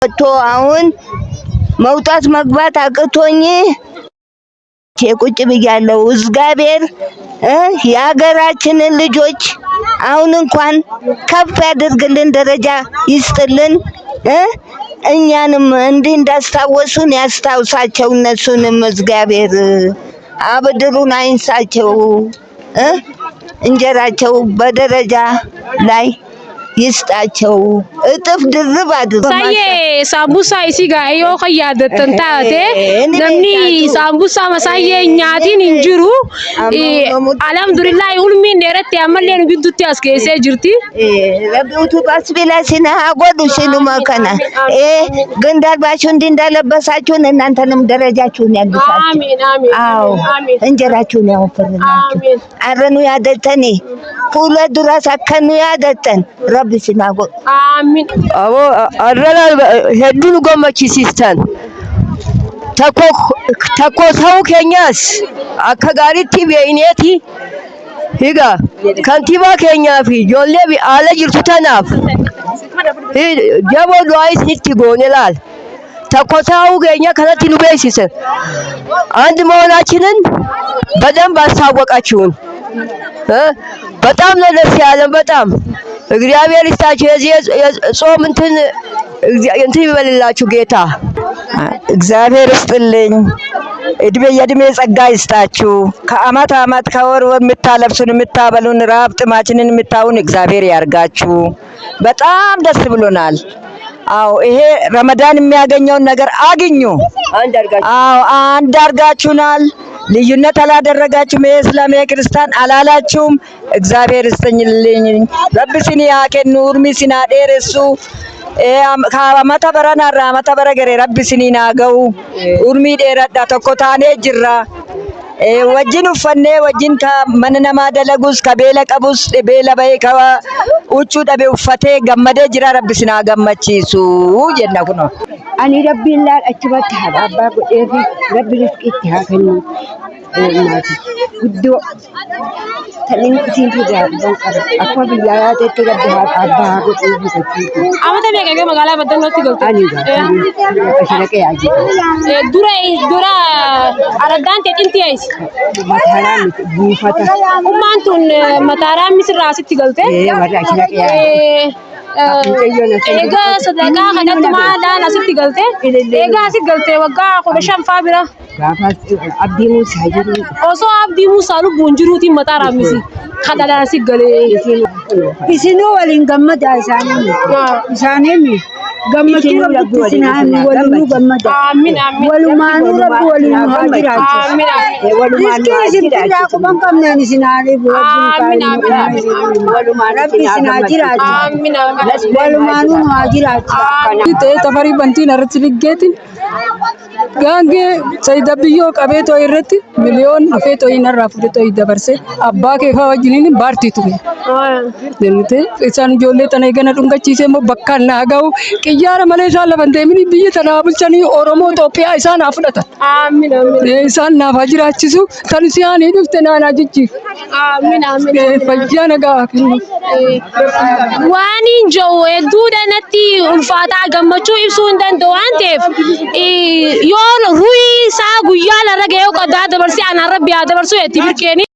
ወጥቶ አሁን መውጣት መግባት አቅቶኝ ቁጭ ብያለሁ። እግዚአብሔር የሀገራችንን ልጆች አሁን እንኳን ከፍ ያድርግልን፣ ደረጃ ይስጥልን። እኛንም እንዲህ እንዳስታወሱን ያስታውሳቸው። እነሱንም እግዚአብሔር አብድሩን አይንሳቸው። እንጀራቸው በደረጃ ላይ ይስጣቸው እጥፍ ድርብ አድርጎ ሳዬ ሳምቡሳ ኢሲጋ ዮ ከያደተን ታቴ ነምኒ ሳምቡሳ መሳዬ ኛቲን እንጅሩ አልሐምዱሊላህ ሁልሚ እንደረት ያመለን ቢንቱት ያስከሰ ጅርቲ ረቢውቱ ባስቢላሲና አጎዱ ሲሉ ማከና ገንዳልባችሁ እንዳለበሳችሁ እናንተንም ደረጃችሁን ያድርሳችሁ። አሜን አሜን። አዎ እንጀራችሁን ያወፍርላችሁ። አረኑ ያደተኒ ሁለ ድረስ አከኑ ያደተን ረቢሲናጎ አሜን። አቦ አረና ሄዱን ጎመቺሲስተን ተኮሰው ከኛስ አከጋሪቲ በኢኔቲ ሂጋ ከንቲባ ከኛ ፊ ጆሌ አለ ጅርቱ ተናፍ ጀቦ ዱአይስ ሂቲ ጎኔላል ተኮሰው ከኛ ከነቲ ኑቤሲሰን አንድ መሆናችንን በደንብ አስታወቃችሁን። በጣም ነው ደስ ያለን። በጣም እግዚአብሔር ይስጣችሁ። የዚህ ጾም እንትን ይበልላችሁ ጌታ እግዚአብሔር ይስጥልኝ። የእድሜ ጸጋ ይስጣችሁ። ከአመት አመት ከወር ወር የምታለብሱን የምታበሉን ራብ ጥማችንን የምታውን እግዚአብሔር ያርጋችሁ። በጣም ደስ ብሎናል። አዎ ይሄ ረመዳን የሚያገኘውን ነገር አግኙ። አዎ አንድ አርጋችሁናል። ልዩነት አላደረጋችሁም። የእስላም የክርስቲያን አላላችሁም። እግዚአብሔር ይስጥልኝ። ረብሲኒ ያከኑ ኡርሚሲና ዴረሱ ካማታ በረናራ ማታ በረገሬ ረብሲኒ ናገው ኡርሚ ዴረዳ ተኮታኔ ጅራ ወጅን ኡፈኔ ወጅን ከመንነማ ደለጉስ ከቤለ ቀቡስ ቤለ በይ ከውጩ ደቤ ኡፈቴ ገመደ ጅራ ረብሲና ገመቺሱ ጀነኩ ነው አኒ ረቢላ አችበት አባ ጎዴፊ ረቢ ሪስቂት ያከኑ እናቲ ጉዶ ተንንኩቲን ቱዳ በንቀር አኮ ቢያያት ተረዳ አባ ጎዴፊ አመተ ቢያገገ መጋላ በደኖት ይገልጥ አኒ አሽረቀ ያጂ ዱራ አረዳን ተጥንቲ አይስ መታራም ቡፋታ ኡማንቱን መታራም ሲራሲት ይገልጥ ወራ አሽረቀ ያጂ ኤጋ ሰደቃ ከነጥማ ዳና ስትገልጤ ኤጋ ሲገልጤ ወጋ ኮደሻን ፋቢራ አብዲ ሙሳ ጅሩ ኦሶ አብዲ ሙሳ ሉ ቦንጅሩቲ መጣራሚሲ ከዳላ ሲገሌ ኢሲኑ ወሊን ገመዳ ኢሳኔሚ ገመቹ ረቢ ሲናን ወሉ ገመዳ አሚን አሚን ወሉማኑ ረቢ ወሊን ሀጅራች አሚን እስኪ ሲትራ ቁመን ቀምነን ሲናሪ አሚን አሚን ወሉማኑ ረቢ ሲናጅራች አሚን ወሉማኑ ሀጅራች ተፈሪ በንቲ ነርት ሊጌቲን ጋንጌ ሰይደብዮ ቀቤቶ ይረቲ ሚሊዮን አፌቶ ይነራ ፍሪቶ ይደበርሴ አባኬ ፈወጅኒን ባርቲቱ ደምቴ ኢሳን ጆሌ ተነገነ ዱንገቺሴ ሞ በካና ጋው ቅያረ መለሻ ለበንቴ ምን ብይ ተናብልቸኒ ኦሮሞ ኢትዮጵያ ኢሳን አፍደታ አሚን አሚን ኢሳን ናፋጅራቺሱ ተንሲያን ሂዱፍተና ናጅቺ አሚን አሚን ፈጃ ነጋ ዋኒ ጆ ዱደነቲ ኡልፋታ ገመቹ ኢብሱ እንደንዶ አንቴፍ yoo ruyi saa guyyaa la ragee qoddaa dabarsi ana rabbi yaa dabarsu yetti birkeeni